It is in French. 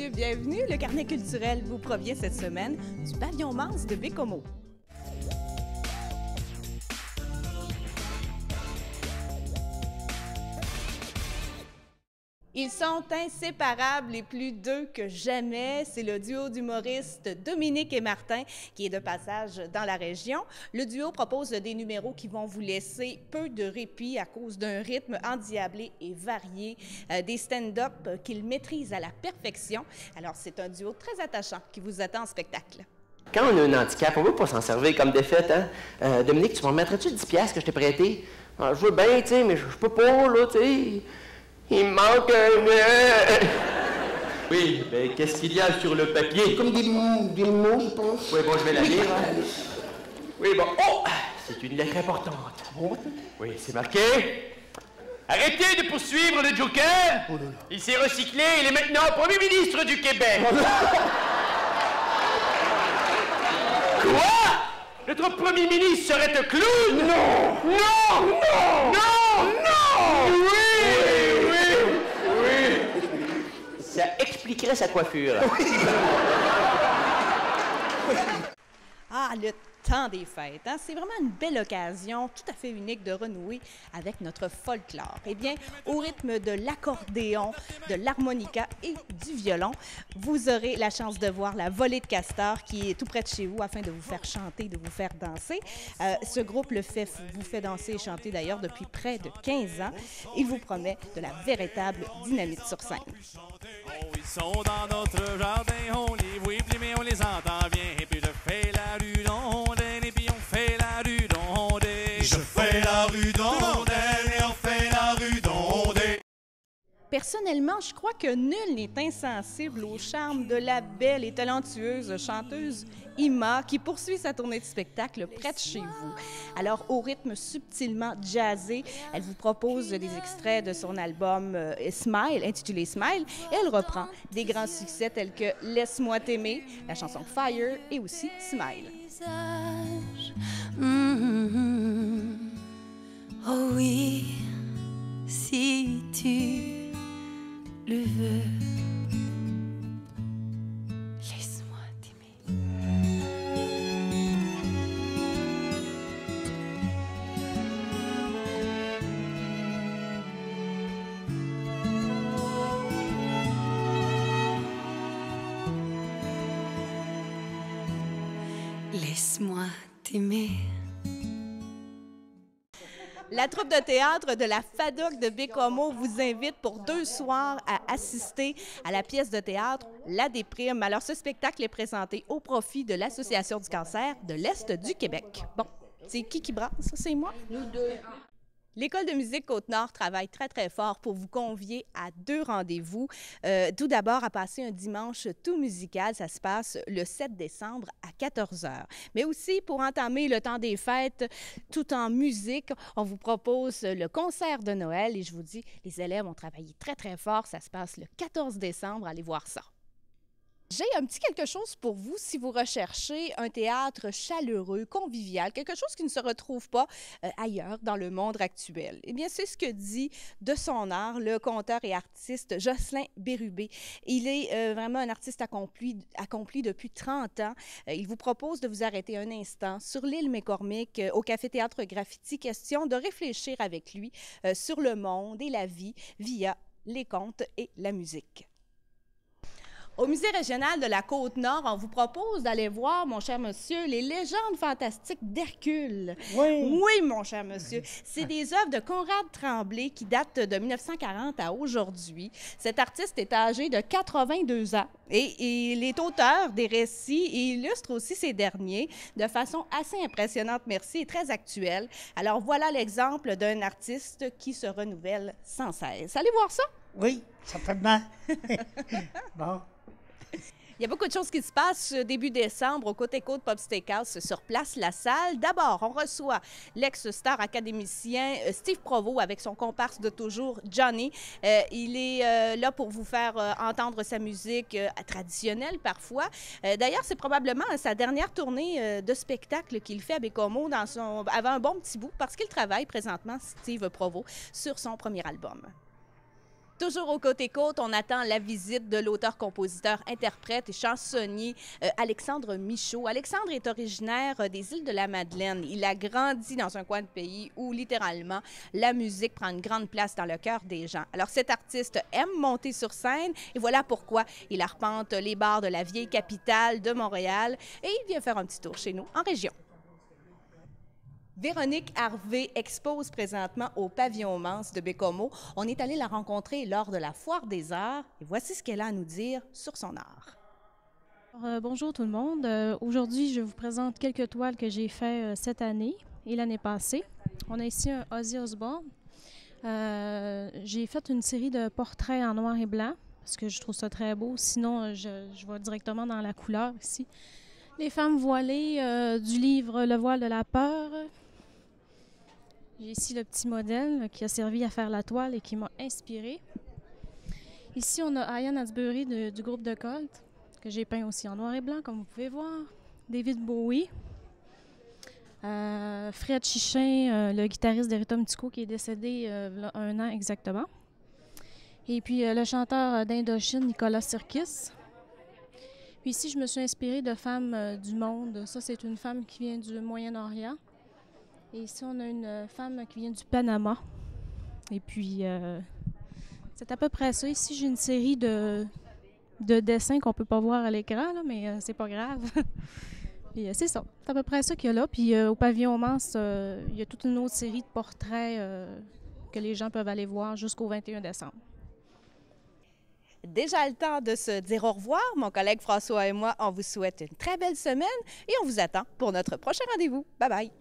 messieurs, bienvenue. Le carnet culturel vous provient cette semaine du pavillon Mars de Baie-Comeau. Ils sont inséparables et plus d'eux que jamais. C'est le duo d'humoristes Dominique et Martin qui est de passage dans la région. Le duo propose des numéros qui vont vous laisser peu de répit à cause d'un rythme endiablé et varié, des stand-up qu'ils maîtrisent à la perfection. Alors, c'est un duo très attachant qui vous attend en spectacle. Quand on a un handicap, on ne veut pas s'en servir comme défaite, hein? Dominique, tu m'en mettrais-tu 10 piastres que je t'ai prêté? Je veux bien, tu sais, mais je peux pas, là, tu sais. Il me manque un... Oui, mais qu'est-ce qu'il y a sur le papier? Comme des mots, je pense. Oui, bon, je vais la lire. Hein. Oui, bon. Oh! C'est une lettre importante. Oui, c'est marqué. Arrêtez de poursuivre le Joker! Oh là là. Il s'est recyclé, il est maintenant Premier ministre du Québec. Quoi? Notre Premier ministre serait un clown? Non! Non! Non! Non! Non! Oui! Ça expliquerait sa coiffure. Ah, le temps des fêtes, hein? C'est vraiment une belle occasion, tout à fait unique de renouer avec notre folklore. Eh bien, au rythme de l'accordéon, de l'harmonica et du violon, vous aurez la chance de voir la volée de Castor qui est tout près de chez vous afin de vous faire chanter, de vous faire danser. Ce groupe vous fait danser et chanter d'ailleurs depuis près de 15 ans. Il vous promet de la véritable dynamite sur scène. Ils sont dans notre jardin, on les voit plus mais on les entend bien. Et puis je fais la rue d'Ondaine, et puis on fait la rue d'Ondaine. Je fais la rue d'Ondaine, et on fait la rue d'Ondaine. Personnellement, je crois que nul n'est insensible au charme de la belle et talentueuse chanteuse Ima qui poursuit sa tournée de spectacle près de chez vous. Alors, au rythme subtilement jazzé, elle vous propose des extraits de son album Smile, intitulé Smile, et elle reprend des grands succès tels que Laisse-moi t'aimer, la chanson Fire et aussi Smile. Oh oui, si tu le veux, laisse-moi t'aimer. Laisse-moi t'aimer. La troupe de théâtre de la FADOC de Baie-Comeau vous invite pour 2 soirs à assister à la pièce de théâtre La Déprime. Alors, ce spectacle est présenté au profit de l'Association du cancer de l'Est du Québec. Bon, c'est qui brasse? C'est moi? Nous deux. L'École de musique Côte-Nord travaille très, très fort pour vous convier à 2 rendez-vous. Tout d'abord, à passer un dimanche tout musical. Ça se passe le 7 décembre à 14 h. Mais aussi, pour entamer le temps des fêtes tout en musique, on vous propose le concert de Noël. Et je vous dis, les élèves ont travaillé très, très fort. Ça se passe le 14 décembre. Allez voir ça. J'ai un petit quelque chose pour vous si vous recherchez un théâtre chaleureux, convivial, quelque chose qui ne se retrouve pas ailleurs dans le monde actuel. Eh bien, c'est ce que dit de son art le conteur et artiste Jocelyn Bérubé. Il est vraiment un artiste accompli depuis 30 ans. Il vous propose de vous arrêter un instant sur l'île McCormick au Café Théâtre Graffiti, question de réfléchir avec lui sur le monde et la vie via les contes et la musique. Au Musée régional de la Côte-Nord, on vous propose d'aller voir, mon cher monsieur, les légendes fantastiques d'Hercule. Oui. Oui, mon cher monsieur. C'est des œuvres de Conrad Tremblay qui datent de 1940 à aujourd'hui. Cet artiste est âgé de 82 ans et il est auteur des récits et illustre aussi ces derniers de façon assez impressionnante, merci, et très actuelle. Alors, voilà l'exemple d'un artiste qui se renouvelle sans cesse. Allez voir ça? Oui, certainement. Bon. Il y a beaucoup de choses qui se passent début décembre au Côte-Côte Pub Steakhouse sur Place La Salle. D'abord, on reçoit l'ex-star académicien Steve Provost avec son comparse de toujours, Johnny. Il est là pour vous faire entendre sa musique traditionnelle parfois. D'ailleurs, c'est probablement sa dernière tournée de spectacle qu'il fait à Baie-Comeau avant un bon petit bout parce qu'il travaille présentement, Steve Provost, sur son premier album. Toujours au côté-côte, on attend la visite de l'auteur, compositeur, interprète et chansonnier Alexandre Michaud. Alexandre est originaire des îles de la Madeleine. Il a grandi dans un coin de pays où, littéralement, la musique prend une grande place dans le cœur des gens. Alors, cet artiste aime monter sur scène et voilà pourquoi il arpente les bars de la vieille capitale de Montréal et il vient faire un petit tour chez nous en région. Véronique Harvey expose présentement au Pavillon Manse de Baie-Comeau. On est allé la rencontrer lors de la Foire des Arts et voici ce qu'elle a à nous dire sur son art. Bonjour tout le monde. Aujourd'hui, je vous présente quelques toiles que j'ai faites cette année et l'année passée. On a ici un Ozzy Osbourne. J'ai fait une série de portraits en noir et blanc parce que je trouve ça très beau. Sinon, je vais directement dans la couleur ici. Les femmes voilées du livre Le voile de la peur. J'ai ici le petit modèle qui a servi à faire la toile et qui m'a inspirée. Ici, on a Ian Asbury du groupe de Cult, que j'ai peint aussi en noir et blanc, comme vous pouvez voir. David Bowie. Fred Chichin, le guitariste de Rita Mitsuko, qui est décédé il y a 1 an exactement. Et puis le chanteur d'Indochine, Nicolas Sirkis. Puis ici, je me suis inspirée de femmes du monde. Ça, c'est une femme qui vient du Moyen-Orient. Et ici, on a une femme qui vient du Panama. Et puis, c'est à peu près ça. Ici, j'ai une série de dessins qu'on ne peut pas voir à l'écran, là, mais c'est pas grave. Puis, c'est ça. C'est à peu près ça qu'il y a là. Puis, au Pavillon Manse, il y a toute une autre série de portraits que les gens peuvent aller voir jusqu'au 21 décembre. Déjà le temps de se dire au revoir. Mon collègue François et moi, on vous souhaite une très belle semaine et on vous attend pour notre prochain rendez-vous. Bye bye!